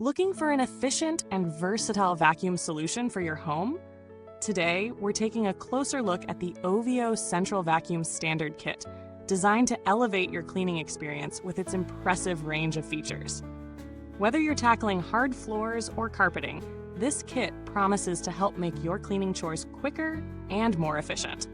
Looking for an efficient and versatile vacuum solution for your home? Today, we're taking a closer look at the OVO Central Vacuum Standard Kit, designed to elevate your cleaning experience with its impressive range of features. Whether you're tackling hard floors or carpeting, this kit promises to help make your cleaning chores quicker and more efficient.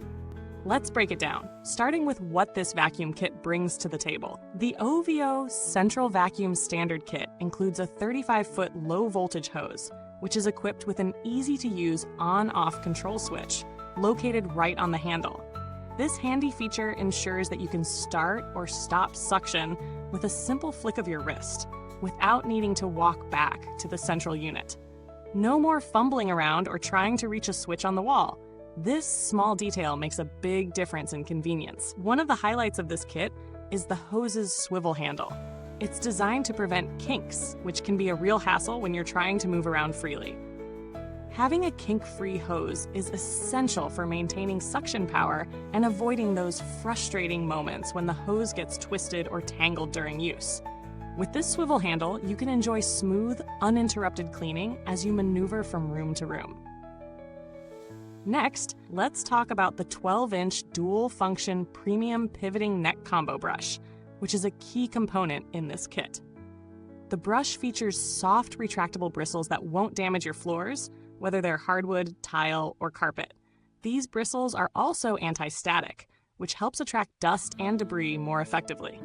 Let's break it down, starting with what this vacuum kit brings to the table. The OVO Central Vacuum Standard Kit includes a 35-foot low-voltage hose, which is equipped with an easy-to-use on-off control switch located right on the handle. This handy feature ensures that you can start or stop suction with a simple flick of your wrist, without needing to walk back to the central unit. No more fumbling around or trying to reach a switch on the wall. This small detail makes a big difference in convenience. One of the highlights of this kit is the hose's swivel handle. It's designed to prevent kinks, which can be a real hassle when you're trying to move around freely. Having a kink-free hose is essential for maintaining suction power and avoiding those frustrating moments when the hose gets twisted or tangled during use. With this swivel handle, you can enjoy smooth, uninterrupted cleaning as you maneuver from room to room. Next, let's talk about the 12-inch dual-function premium pivoting neck combo brush, which is a key component in this kit. The brush features soft, retractable bristles that won't damage your floors, whether they're hardwood, tile, or carpet. These bristles are also anti-static, which helps attract dust and debris more effectively.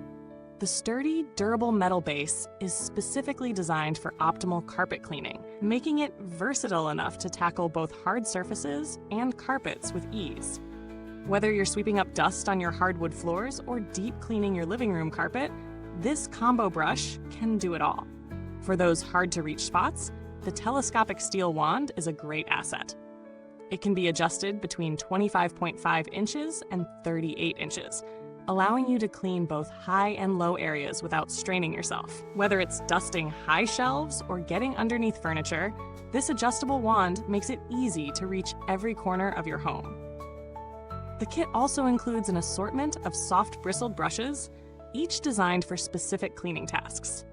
The sturdy, durable metal base is specifically designed for optimal carpet cleaning, making it versatile enough to tackle both hard surfaces and carpets with ease. Whether you're sweeping up dust on your hardwood floors or deep cleaning your living room carpet, this combo brush can do it all. For those hard-to-reach spots, the telescopic steel wand is a great asset. It can be adjusted between 25.5 inches and 38 inches, allowing you to clean both high and low areas without straining yourself. Whether it's dusting high shelves or getting underneath furniture, this adjustable wand makes it easy to reach every corner of your home. The kit also includes an assortment of soft bristled brushes, each designed for specific cleaning tasks.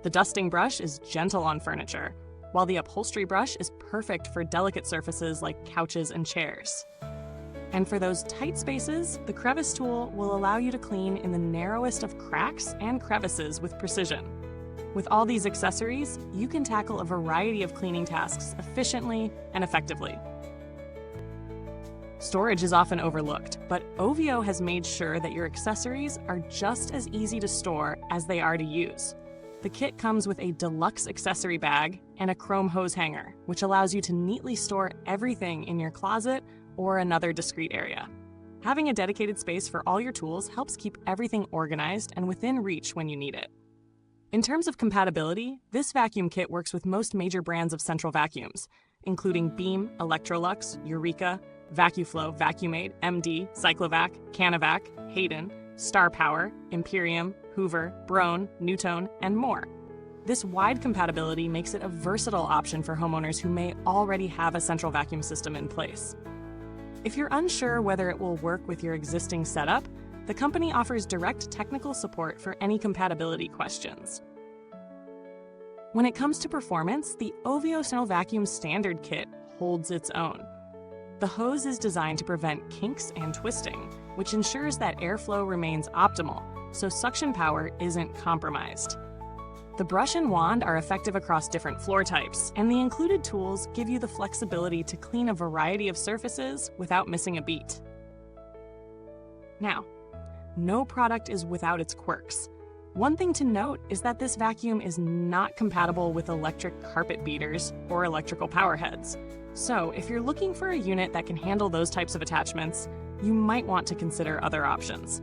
The dusting brush is gentle on furniture, while the upholstery brush is perfect for delicate surfaces like couches and chairs. And for those tight spaces, the crevice tool will allow you to clean in the narrowest of cracks and crevices with precision. With all these accessories, you can tackle a variety of cleaning tasks efficiently and effectively. Storage is often overlooked, but OVO has made sure that your accessories are just as easy to store as they are to use. The kit comes with a deluxe accessory bag and a chrome hose hanger, which allows you to neatly store everything in your closet or another discreet area. Having a dedicated space for all your tools helps keep everything organized and within reach when you need it. In terms of compatibility, this vacuum kit works with most major brands of central vacuums, including Beam, Electrolux, Eureka, VacuFlow, Vacuumaid, MD, Cyclovac, Canavac, Hayden, Star Power, Imperium, Hoover, Broan, Newtone, and more. This wide compatibility makes it a versatile option for homeowners who may already have a central vacuum system in place. If you're unsure whether it will work with your existing setup, the company offers direct technical support for any compatibility questions. When it comes to performance, the OVO Central Vacuum Standard Kit holds its own. The hose is designed to prevent kinks and twisting, which ensures that airflow remains optimal, so suction power isn't compromised. The brush and wand are effective across different floor types, and the included tools give you the flexibility to clean a variety of surfaces without missing a beat. Now, no product is without its quirks. One thing to note is that this vacuum is not compatible with electric carpet beaters or electrical power heads. So, if you're looking for a unit that can handle those types of attachments, you might want to consider other options.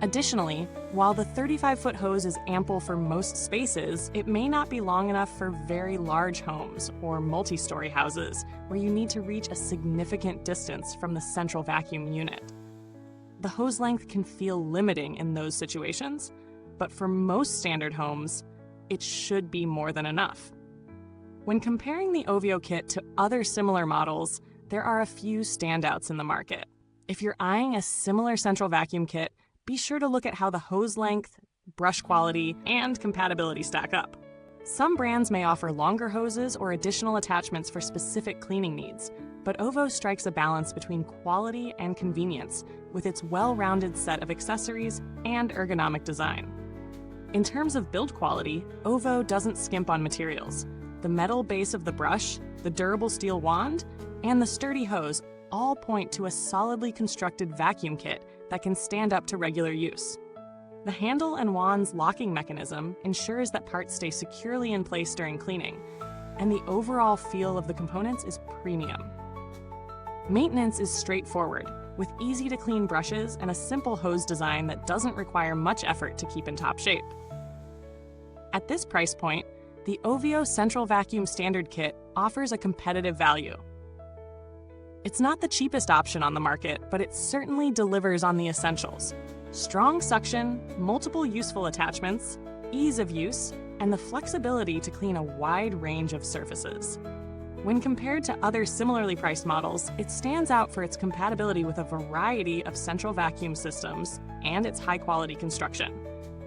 Additionally, while the 35-foot hose is ample for most spaces, it may not be long enough for very large homes or multi-story houses where you need to reach a significant distance from the central vacuum unit. The hose length can feel limiting in those situations, but for most standard homes, it should be more than enough. When comparing the OVO kit to other similar models, there are a few standouts in the market. If you're eyeing a similar central vacuum kit, be sure to look at how the hose length, brush quality, and compatibility stack up. Some brands may offer longer hoses or additional attachments for specific cleaning needs, but OVO strikes a balance between quality and convenience with its well-rounded set of accessories and ergonomic design. In terms of build quality, OVO doesn't skimp on materials. The metal base of the brush, the durable steel wand, and the sturdy hose all point to a solidly constructed vacuum kit that can stand up to regular use. The handle and wand's locking mechanism ensures that parts stay securely in place during cleaning, and the overall feel of the components is premium. Maintenance is straightforward, with easy-to-clean brushes and a simple hose design that doesn't require much effort to keep in top shape. At this price point, the OVO Central Vacuum Standard Kit offers a competitive value. It's not the cheapest option on the market, but it certainly delivers on the essentials: strong suction, multiple useful attachments, ease of use, and the flexibility to clean a wide range of surfaces. When compared to other similarly priced models, it stands out for its compatibility with a variety of central vacuum systems and its high-quality construction.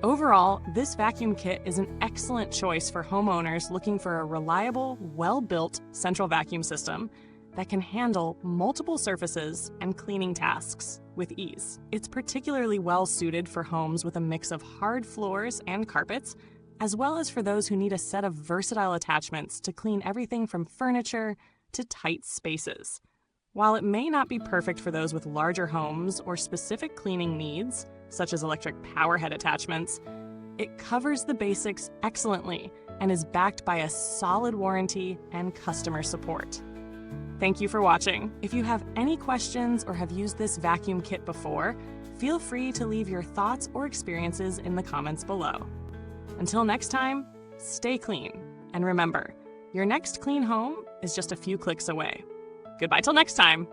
Overall, this vacuum kit is an excellent choice for homeowners looking for a reliable, well-built central vacuum system that can handle multiple surfaces and cleaning tasks with ease. It's particularly well suited for homes with a mix of hard floors and carpets, as well as for those who need a set of versatile attachments to clean everything from furniture to tight spaces. While it may not be perfect for those with larger homes or specific cleaning needs, such as electric power head attachments, it covers the basics excellently and is backed by a solid warranty and customer support. Thank you for watching. If you have any questions or have used this vacuum kit before, feel free to leave your thoughts or experiences in the comments below. Until next time, stay clean. And remember, your next clean home is just a few clicks away. Goodbye till next time.